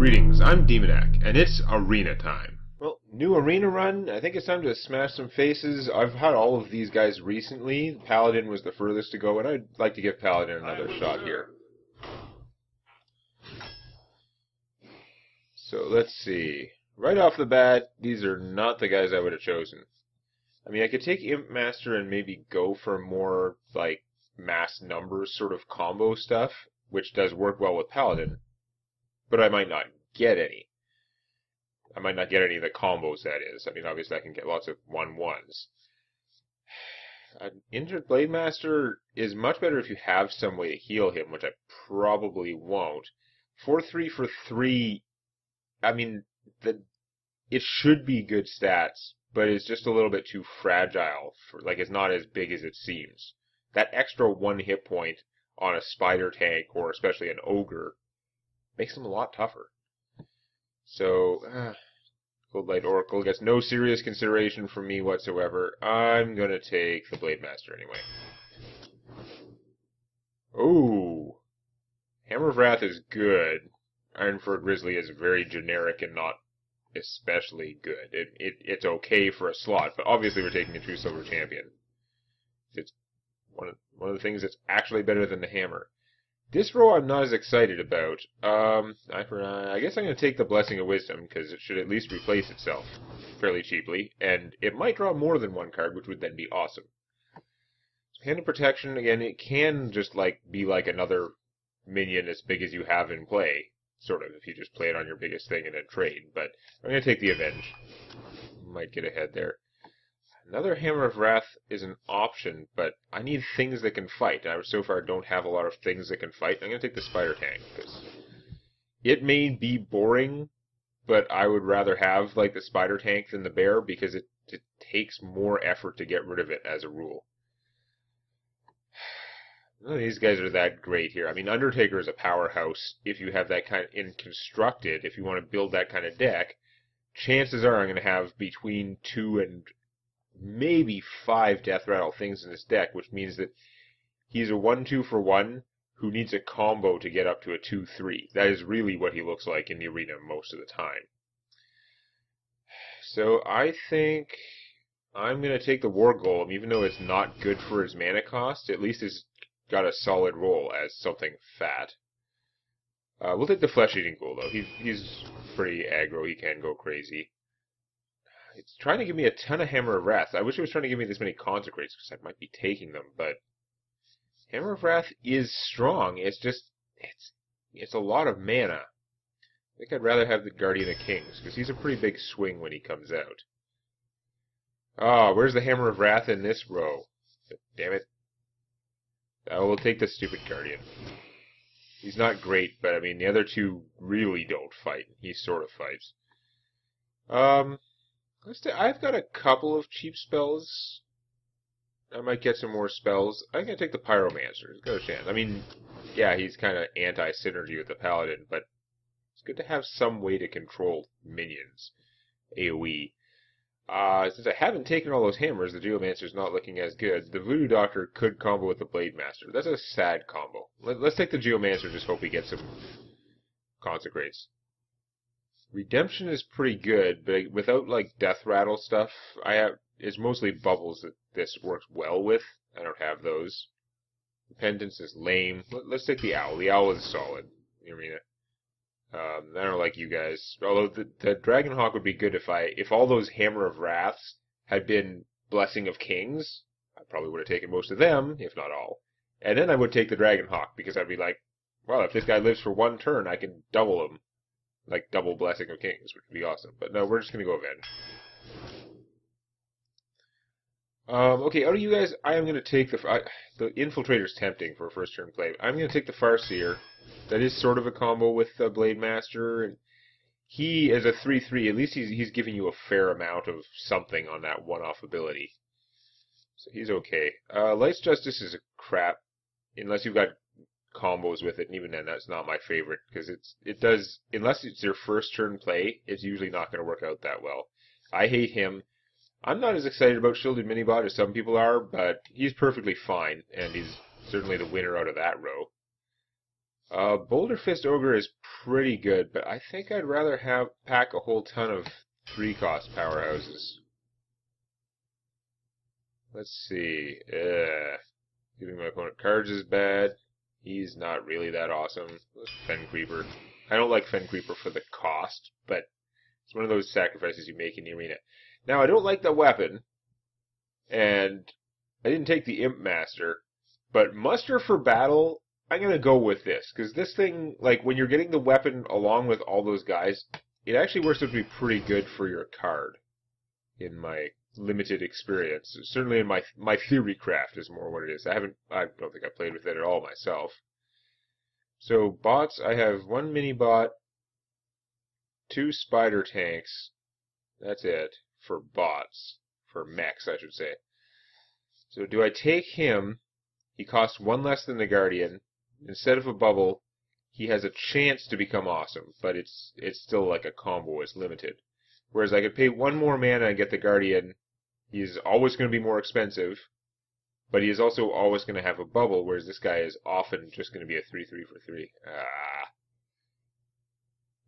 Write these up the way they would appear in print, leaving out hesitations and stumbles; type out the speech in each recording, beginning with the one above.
Greetings, I'm Demonac, and it's arena time. Well, new arena run. I think it's time to smash some faces. I've had all of these guys recently. Paladin was the furthest to go, and I'd like to give Paladin another shot here. So let's see. Right off the bat, these are not the guys I would have chosen. I mean, I could take Imp Master and maybe go for more, like, mass numbers sort of combo stuff, which does work well with Paladin, but I might not get any. I might not get any of the combos, that is. I mean, obviously I can get lots of 1-1s. An injured Blade Master is much better if you have some way to heal him, which I probably won't. 4-3 for 3, I mean, it should be good stats, but it's just a little bit too fragile. Like, it's not as big as it seems. That extra 1 hit point on a spider tank, or especially an ogre, makes them a lot tougher. So, Gold Light Oracle gets no serious consideration from me whatsoever. I'm gonna take the Blade Master anyway. Oh! Hammer of Wrath is good. Ironfur Grizzly is very generic and not especially good. It's okay for a slot, but obviously we're taking a true silver champion. It's one of the things that's actually better than the hammer. This row I'm not as excited about. I guess I'm going to take the Blessing of Wisdom, because it should at least replace itself fairly cheaply, and it might draw more than one card, which would then be awesome. So Hand of Protection, again, it can just be like another minion as big as you have in play, sort of, if you just play it on your biggest thing and then trade, but I'm going to take the Avenge. Might get ahead there. Another Hammer of Wrath is an option, but I need things that can fight. I so far don't have a lot of things that can fight. I'm going to take the Spider Tank, because it may be boring, but I would rather have the Spider Tank than the Bear, because it takes more effort to get rid of it as a rule. None of these guys are that great here. I mean, Undertaker is a powerhouse if you have that kind in constructed. If you want to build that kind of deck, chances are I'm going to have between 2 and maybe 5 Death Rattle things in this deck, which means that he's a 1-2 for 1 who needs a combo to get up to a 2-3. That is really what he looks like in the arena most of the time. So I think I'm going to take the War Golem, even though it's not good for his mana cost. At least it's got a solid role as something fat. We'll take the Flesh Eating Ghoul, though. He's pretty aggro. He can go crazy. It's trying to give me a ton of Hammer of Wrath. I wish it was trying to give me this many Consecrates, because I might be taking them, but Hammer of Wrath is strong. It's just, it's a lot of mana. I think I'd rather have the Guardian of Kings, because he's a pretty big swing when he comes out. Oh, where's the Hammer of Wrath in this row? Damn it. Oh, we'll take the stupid Guardian. He's not great, but I mean, the other two really don't fight. He sort of fights. I've got a couple of cheap spells. I might get some more spells. I'm going to take the Pyromancer. He's got a chance. I mean, yeah, he's kind of anti-synergy with the Paladin, but it's good to have some way to control minions. AoE. Since I haven't taken all those hammers, the Geomancer's not looking as good. The Voodoo Doctor could combo with the Blade Master. That's a sad combo. Let's take the Geomancer, just hope he gets some Consecrates. Redemption is pretty good, but without Death Rattle stuff, it's mostly bubbles that this works well with. I don't have those. Repentance is lame. Let's take the Owl. The Owl is solid in the arena. I don't like you guys. Although the Dragonhawk would be good if all those Hammer of Wraths had been Blessing of Kings. I probably would have taken most of them, if not all. And then I would take the Dragonhawk, because I'd be like, well, if this guy lives for 1 turn, I can double him. Double Blessing of Kings, which would be awesome. But no, we're just going to go Avenge. Okay, out of you guys, I am going to take the Infiltrator's tempting for a first turn play. I'm going to take the Farseer. That is sort of a combo with the Blade Master. And he, as a 3-3, at least he's giving you a fair amount of something on that one-off ability. So he's okay. Light's Justice is a crap, unless you've got combos with it, and even then that's not my favorite, because it does, unless it's your first turn play, it's usually not going to work out that well. I hate him. I'm not as excited about Shielded Minibot as some people are, but he's perfectly fine, and he's certainly the winner out of that row. Boulder Fist Ogre is pretty good, but I think I'd rather pack a whole ton of 3-cost powerhouses. Let's see. Giving my opponent cards is bad. He's not really that awesome. Let's Fen Creeper. I don't like Fen Creeper for the cost, but it's one of those sacrifices you make in the arena. Now, I don't like the weapon, and I didn't take the Imp Master, but Muster for Battle, I'm going to go with this, because this thing, like, when you're getting the weapon along with all those guys, it actually works out to be pretty good for your card, in my limited experience. Certainly in my theory craft is more what it is. I don't think I played with it at all myself. So, bots, I have 1 mini bot, 2 spider tanks, that's it, for bots. For mechs, I should say. So do I take him? He costs 1 less than the Guardian. Instead of a bubble, he has a chance to become awesome, but it's still like a combo, it's limited. Whereas I could pay 1 more mana and get the Guardian. He's always going to be more expensive, but he is also always going to have a bubble, whereas this guy is often just going to be a 3/3 for 3.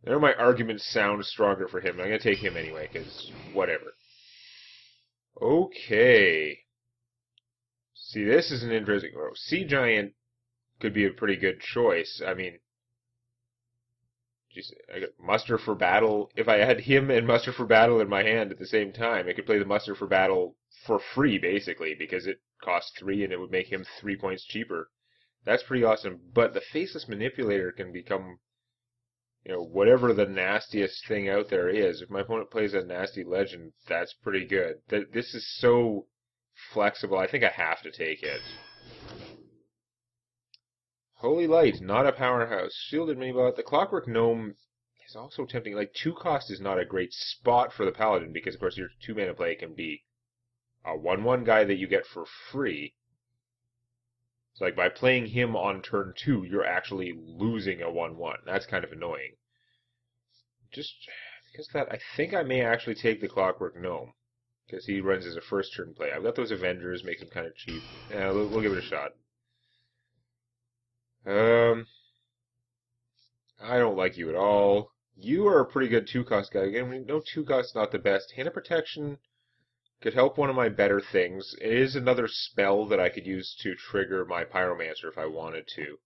I know my arguments sound stronger for him, but I'm going to take him anyway, because whatever. Okay. See, this is an interesting... Oh, Sea Giant could be a pretty good choice. I mean, geez, I got Muster for Battle. If I had him and Muster for Battle in my hand at the same time, I could play the Muster for Battle for free, basically, because it costs 3 and it would make him 3 points cheaper. That's pretty awesome. But the Faceless Manipulator can become, whatever the nastiest thing out there is. If my opponent plays a nasty legend, that's pretty good. This is so flexible. I think I have to take it. Holy Light, not a powerhouse. Shielded Minibot. The Clockwork Gnome is also tempting. Like, 2 cost is not a great spot for the Paladin, because, of course, your 2 mana play can be a 1/1 guy that you get for free. So, like, by playing him on turn 2, you're actually losing a 1/1. That's kind of annoying. Just because of that, I think I may actually take the Clockwork Gnome, because he runs as a first turn play. I've got those Avengers, makes him kind of cheap. Yeah, we'll give it a shot. I don't like you at all. You are a pretty good 2-cost guy. Again, we know 2-cost's not the best. Hand of Protection could help one of my better things. It is another spell that I could use to trigger my Pyromancer if I wanted to.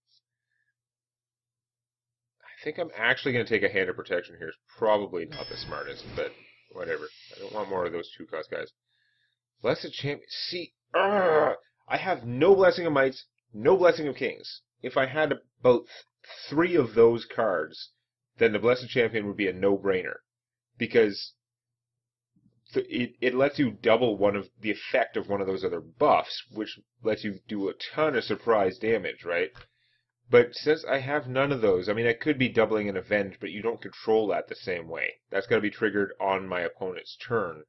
I think I'm actually going to take a Hand of Protection here. It's probably not the smartest, but whatever. I don't want more of those 2-cost guys. Blessed Champion. See, I have no Blessing of Mights, no Blessing of Kings. If I had about 3 of those cards, then the Blessed Champion would be a no-brainer. Because it lets you double the effect of one of those other buffs, which lets you do a ton of surprise damage, right? But since I have none of those, I mean, I could be doubling an Avenge, but you don't control that the same way. That's got to be triggered on my opponent's turn.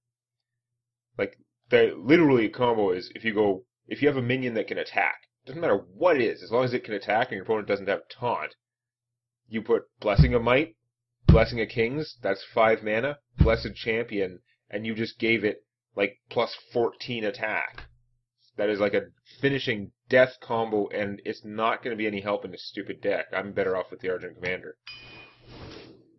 Like, literally a combo is if you have a minion that can attack, doesn't matter what it is, as long as it can attack and your opponent doesn't have taunt, you put Blessing of Might, Blessing of Kings, that's 5 mana, Blessed Champion, and you just gave it, like, plus 14 attack. That is like a finishing death combo, and it's not going to be any help in this stupid deck. I'm better off with the Argent Commander.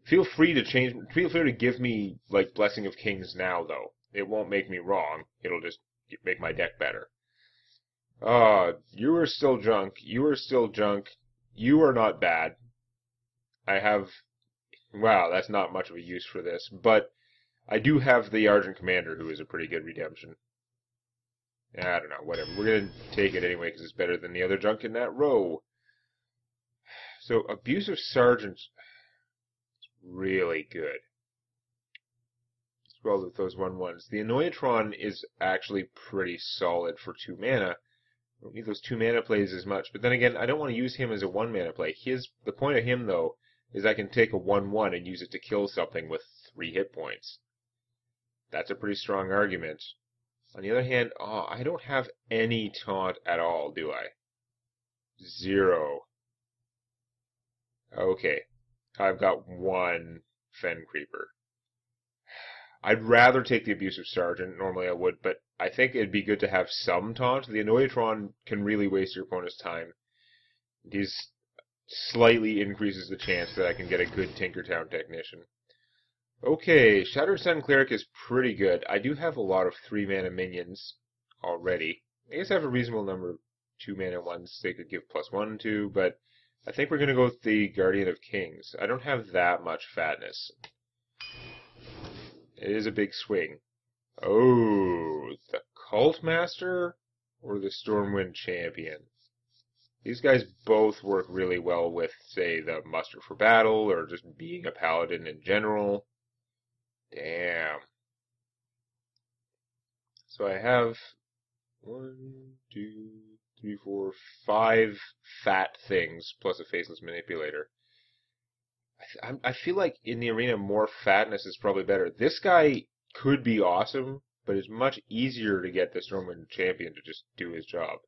Feel free to give me, like, Blessing of Kings now, though. It won't make me wrong. It'll just make my deck better. You are still junk. You are still junk. You are not bad. Wow, that's not much of a use for this, but I do have the Argent Commander, who is a pretty good redemption. I don't know, whatever. We're going to take it anyway, because it's better than the other junk in that row. So, Abusive Sergeant's really good. Let's roll with those 1/1s. The Annoyatron is actually pretty solid for 2 mana. I don't need those 2 mana plays as much, but then again, I don't want to use him as a 1 mana play. The point of him, though, is I can take a 1/1 and use it to kill something with 3 hit points. That's a pretty strong argument. On the other hand, I don't have any taunt at all, do I? 0. Okay. I've got 1 Fen Creeper. I'd rather take the Abusive Sergeant. Normally I would, but I think it'd be good to have some taunt. The Annoyatron can really waste your opponent's time. He's slightly increases the chance that I can get a good Tinkertown Technician. Okay, Shattered Sun Cleric is pretty good. I do have a lot of 3-mana minions already. I guess I have a reasonable number of 2-mana ones they could give +1 to, but I think we're going to go with the Guardian of Kings. I don't have that much fatness. It is a big swing. Oh, the Cult Master or the Stormwind Champion? These guys both work really well with, say, the Muster for Battle or just being a Paladin in general. Damn. So I have 1, 2, 3, 4, 5 fat things plus a Faceless Manipulator. I feel like in the arena more fatness is probably better. This guy could be awesome, but it's much easier to get the Stormwind Champion to just do his job.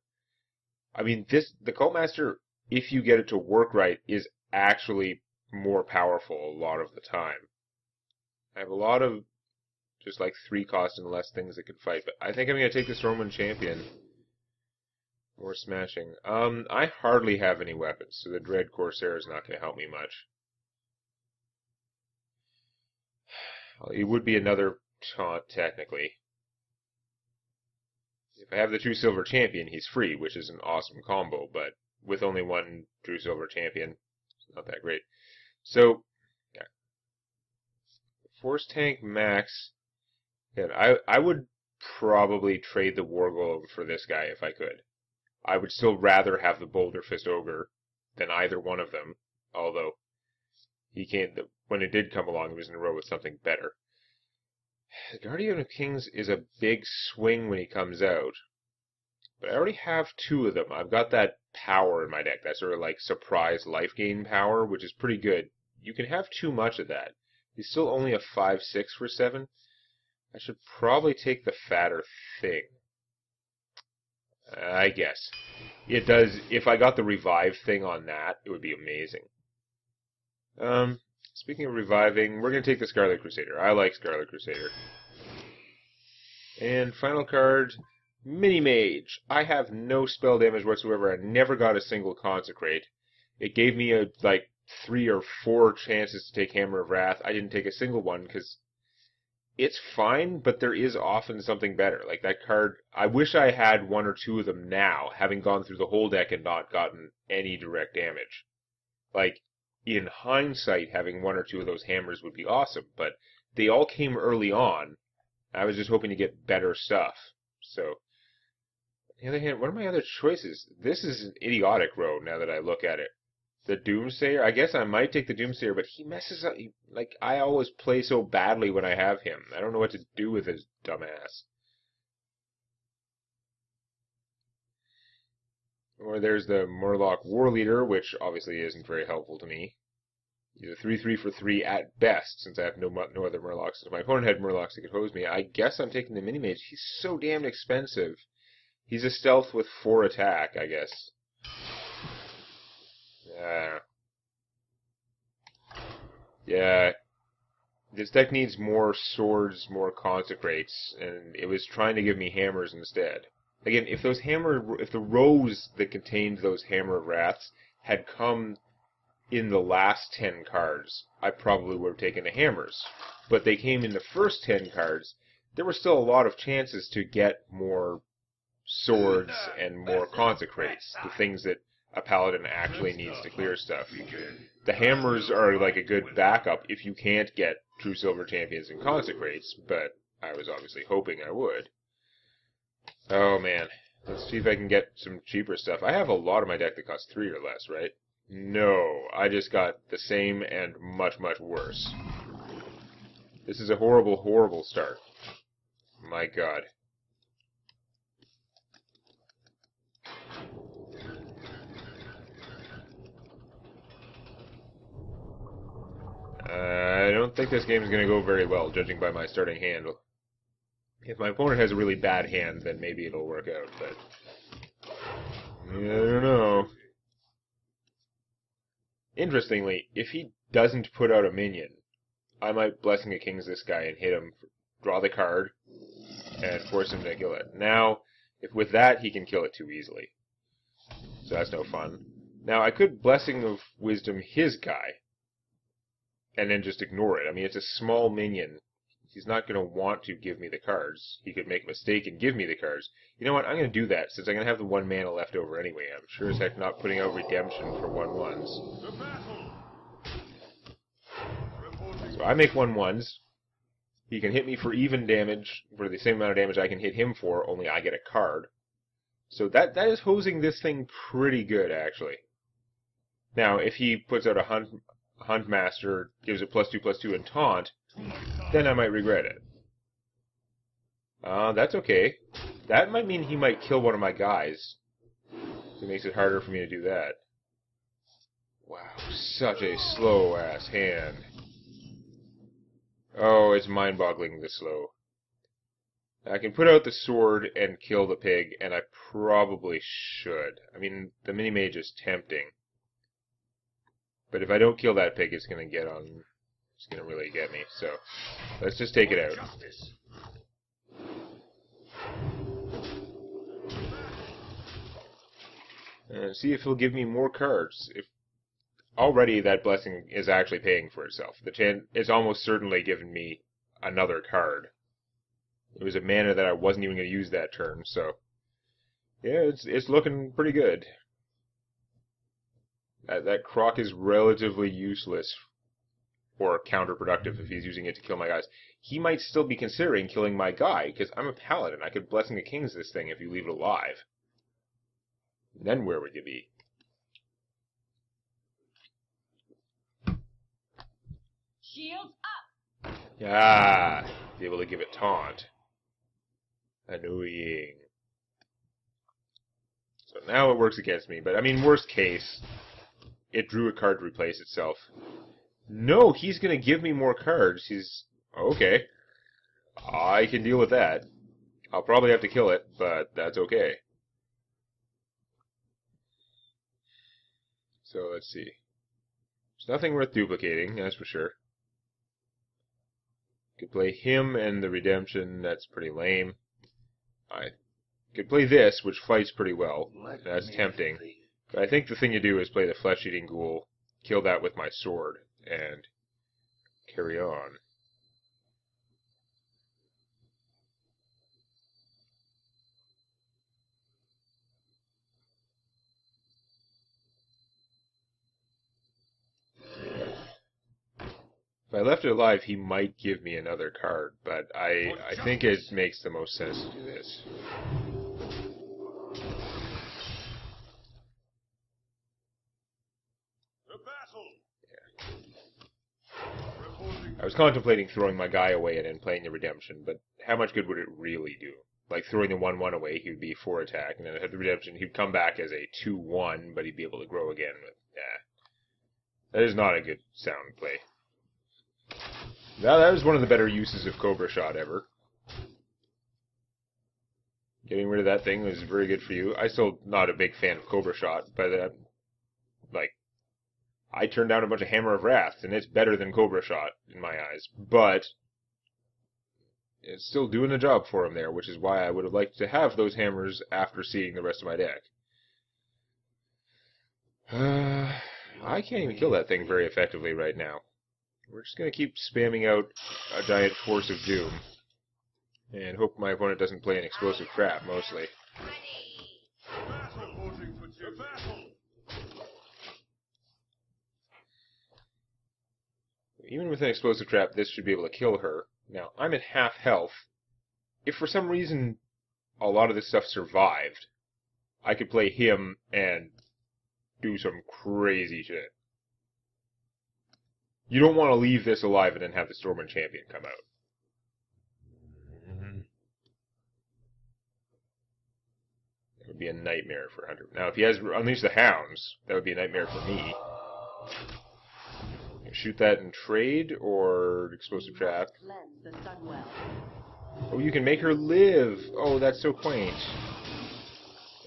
I mean, the Cult Master, if you get it to work right, is actually more powerful a lot of the time. I have a lot of just like 3 cost and less things that can fight, but I think I'm going to take the Stormwind Champion. More smashing. I hardly have any weapons, so the Dread Corsair is not going to help me much. It would be another taunt, technically. If I have the True Silver Champion, he's free, which is an awesome combo, but with only one True Silver Champion, it's not that great. So, yeah. Force Tank Max. Yeah, I would probably trade the War Golem for this guy if I could. I would still rather have the Boulder Fist Ogre than either one of them, although he can't. When it did come along, it was in a row with something better. The Guardian of Kings is a big swing when he comes out, but I already have 2 of them. I've got that power in my deck, that sort of like surprise life gain power, which is pretty good. You can have too much of that. He's still only a 5/6 for 7. I should probably take the fatter thing. I guess. It does, if I got the revive thing on that, it would be amazing. Speaking of reviving, we're going to take the Scarlet Crusader. I like Scarlet Crusader. And final card, Mini Mage. I have no spell damage whatsoever. I never got a single Consecrate. It gave me like 3 or 4 chances to take Hammer of Wrath. I didn't take a single one because it's fine, but there is often something better. Like that card, I wish I had 1 or 2 of them now, having gone through the whole deck and not gotten any direct damage. Like, in hindsight, having 1 or 2 of those hammers would be awesome, but they all came early on. I was just hoping to get better stuff. So, on the other hand, what are my other choices? This is an idiotic row now that I look at it. The Doomsayer? I guess I might take the Doomsayer, but he messes up. Like, I always play so badly when I have him. I don't know what to do with his dumbass. Or there's the Murloc War Leader, which obviously isn't very helpful to me. He's a 3/3 for 3 at best, since I have no other Murlocs. If my opponent had Murlocs that could hose me, I guess I'm taking the Mini-Mage. He's so damned expensive. He's a stealth with 4 attack, I guess. Yeah. This deck needs more swords, more consecrates, and it was trying to give me hammers instead. Again, if the rows that contained those Hammer of Wraths had come in the last 10 cards, I probably would have taken the hammers. But they came in the first 10 cards. There were still a lot of chances to get more swords and more consecrates, the things that a paladin actually needs to clear stuff. The hammers are like a good backup if you can't get True Silver Champions and consecrates, but I was obviously hoping I would. Oh man, let's see if I can get some cheaper stuff. I have a lot of my deck that costs 3 or less, right? No, I just got the same and much, much worse. This is a horrible, horrible start. My god. I don't think this game is going to go very well, judging by my starting hand. If my opponent has a really bad hand, then maybe it'll work out, but I don't know. Interestingly, if he doesn't put out a minion, I might Blessing of Kings this guy and hit him, draw the card, and force him to kill it. Now, if with that he can kill it too easily. So that's no fun. Now, I could Blessing of Wisdom his guy, and then just ignore it. I mean, it's a small minion. He's not going to want to give me the cards. He could make a mistake and give me the cards. You know what? I'm going to do that, since I'm going to have the 1 mana left over anyway. I'm sure as heck not putting out Redemption for 1/1s. So I make 1/1s. He can hit me for even damage, for the same amount of damage I can hit him for, only I get a card. So that is hosing this thing pretty good, actually. Now, if he puts out a Hunt Master, gives it +2/+2 and taunt, then I might regret it. That's okay. That might mean he might kill one of my guys. So it makes it harder for me to do that. Wow, such a slow-ass hand. Oh, it's mind-boggling this slow. I can put out the sword and kill the pig, and I probably should. I mean, the mini-mage is tempting. But if I don't kill that pig, it's going to get on... It's going to really get me, so... Let's just take it out. And see if he'll give me more cards. If already that blessing is actually paying for itself. It's almost certainly given me another card. It was a mana that I wasn't even going to use that turn, so... Yeah, it's looking pretty good. That croc is relatively useless or counterproductive if he's using it to kill my guys. He might still be considering killing my guy, because I'm a paladin. I could Blessing the Kings this thing if you leave it alive. And then where would you be? Shields up! Ah, be able to give it taunt. Annoying. So now it works against me, but I mean, worst case, it drew a card to replace itself. No, he's going to give me more cards. He's... Okay. I can deal with that. I'll probably have to kill it, but that's okay. So let's see. There's nothing worth duplicating, that's for sure. Could play him and the Redemption, that's pretty lame. I could play this, which fights pretty well. That's tempting. But I think the thing to do is play the Flesh-Eating Ghoul, kill that with my sword, and carry on. If I left it alive, he might give me another card, but I think it makes the most sense to do this. I was contemplating throwing my guy away and then playing the Redemption, but how much good would it really do? Like, throwing the 1/1 away, he would be 4 attack, and then I had the Redemption, he'd come back as a 2/1, but he'd be able to grow again. That is not a good sound play. Now, that was one of the better uses of Cobra Shot ever. Getting rid of that thing was very good for you. I'm still not a big fan of Cobra Shot, but, I turned down a bunch of Hammer of Wrath, and it's better than Cobra Shot, in my eyes. But it's still doing the job for him there, which is why I would have liked to have those hammers after seeing the rest of my deck. I can't even kill that thing very effectively right now. We're just going to keep spamming out a giant Force of Doom. And hope my opponent doesn't play an Explosive Trap, mostly. Even with an Explosive Trap, this should be able to kill her. Now, I'm at half health. If for some reason a lot of this stuff survived, I could play him and do some crazy shit. You don't want to leave this alive and then have the Stormwind Champion come out. That would be a nightmare for Hunter. Now, if he has Unleash the Hounds, that would be a nightmare for me. Shoot that and trade, or Explosive Trap. Oh, you can make her live! Oh, that's so quaint.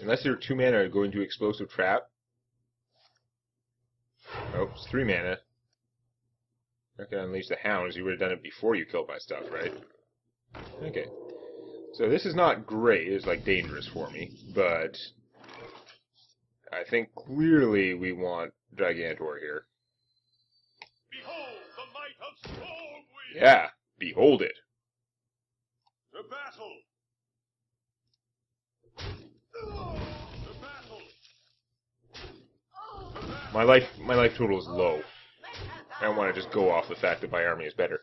Unless you're 2 mana, go into Explosive Trap. Oh, it's 3 mana. Not gonna Unleash the Hounds, you would have done it before you killed my stuff, right? Okay. So this is not great, it's like dangerous for me, but I think clearly we want Gigantor here. Behold the might of Stormwind! Yeah, behold it. The battle! The battle! My life total is low. I don't want to just go off the fact that my army is better.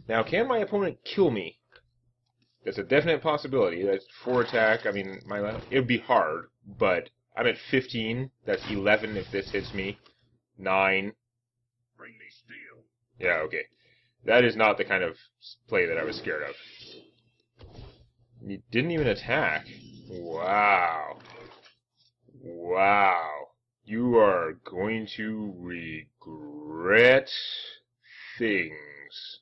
Now, can my opponent kill me? That's a definite possibility. That's 4 attack. I mean, it would be hard, but I'm at 15. That's 11 if this hits me. 9. Bring me steel. Yeah, okay. That is not the kind of play that I was scared of. You didn't even attack. Wow. Wow. You are going to regret things.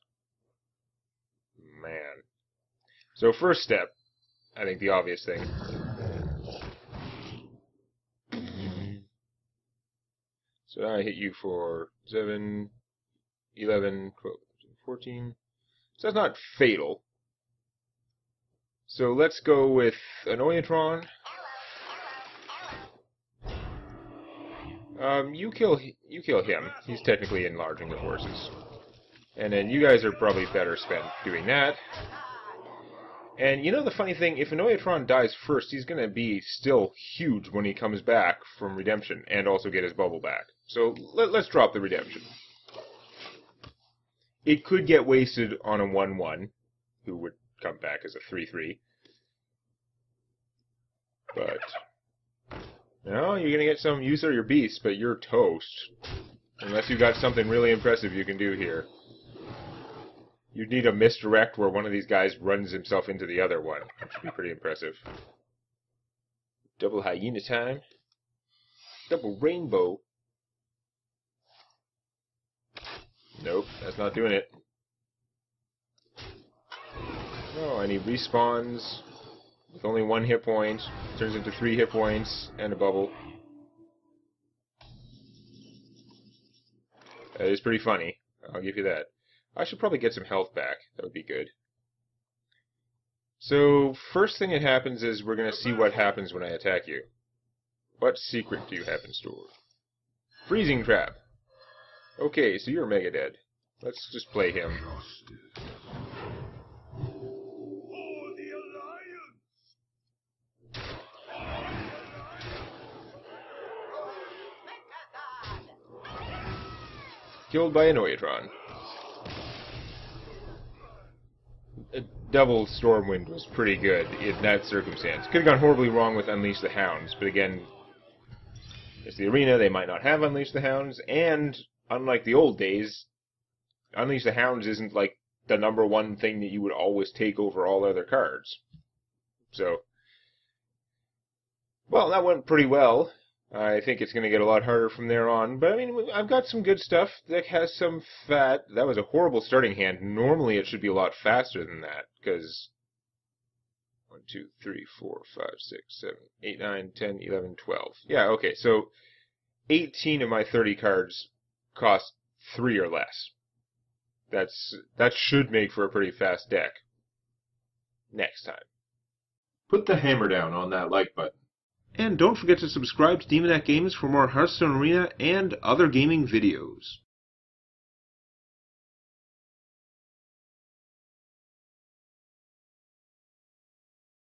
Man. So first step, I think the obvious thing. So I hit you for 7, 11, 12, 14. So that's not fatal. So let's go with an Oiatron. You kill him. He's technically enlarging the forces. And then you guys are probably better spent doing that. And you know the funny thing, if an Oiatron dies first, he's going to be still huge when he comes back from Redemption, and also get his bubble back. So let's drop the Redemption. It could get wasted on a 1-1, who would come back as a 3-3. But, no, you're going to get some use of your beasts, but you're toast. Unless you got something really impressive you can do here. You'd need a misdirect where one of these guys runs himself into the other one, which would be pretty impressive. Double hyena time. Double rainbow. Nope, that's not doing it. Oh, and he respawns with only 1 hit point, turns into 3 hit points, and a bubble. That is pretty funny, I'll give you that. I should probably get some health back. That would be good. So, first thing that happens is we're going to see what happens when I attack you. What secret do you have in store? Freezing Trap. Okay, so you're mega dead. Let's just play him. For the Alliance! Killed by an Oiatron. Double Stormwind was pretty good in that circumstance. Could have gone horribly wrong with Unleash the Hounds, but again, it's the arena, they might not have Unleash the Hounds, and unlike the old days, Unleash the Hounds isn't like the #1 thing that you would always take over all other cards. So, well, that went pretty well. I think it's going to get a lot harder from there on, but I mean, I've got some good stuff that has some fat. That was a horrible starting hand. Normally it should be a lot faster than that, because 1, 2, 3, 4, 5, 6, 7, 8, 9, 10, 11, 12. Yeah, okay, so 18 of my 30 cards cost 3 or less. That should make for a pretty fast deck. Next time. Put the hammer down on that like button. And don't forget to subscribe to Demonac Games for more Hearthstone Arena and other gaming videos.